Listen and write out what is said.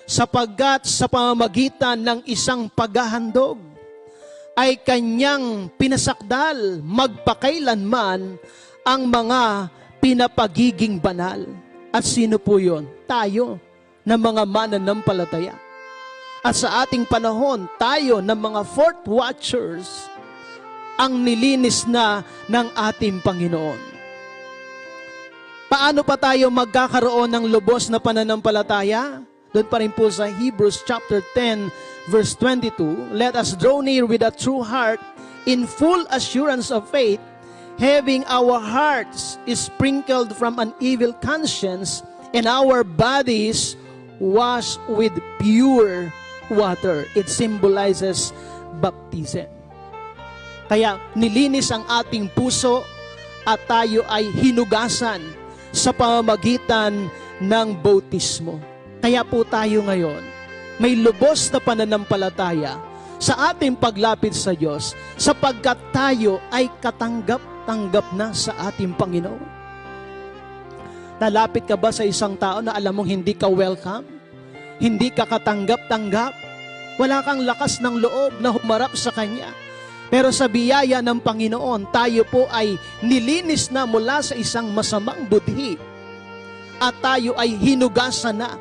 sapagkat sa pamamagitan ng isang paghahandog ay kanyang pinasakdal magpakailanman ang mga pinapagiging banal. At sino po yun? Tayo na mga mananampalataya. At sa ating panahon, tayo na mga fourth watchers ang nilinis na ng ating Panginoon. Paano pa tayo magkakaroon ng lubos na pananampalataya? Doon pa rin po sa Hebrews chapter 10 verse 22, let us draw near with a true heart in full assurance of faith, having our hearts sprinkled from an evil conscience and our bodies washed with pure water. It symbolizes baptism. Kaya nilinis ang ating puso at tayo ay hinugasan sa pamamagitan ng bautismo. Kaya po tayo ngayon, may lubos na pananampalataya sa ating paglapit sa Diyos sapagkat tayo ay katanggap-tanggap na sa ating Panginoon. Lalapit ka ba sa isang tao na alam mong hindi ka welcome? Hindi ka katanggap-tanggap? Wala kang lakas ng loob na humarap sa Kanya. Pero sa biyaya ng Panginoon, tayo po ay nilinis na mula sa isang masamang budhi at tayo ay hinugasan na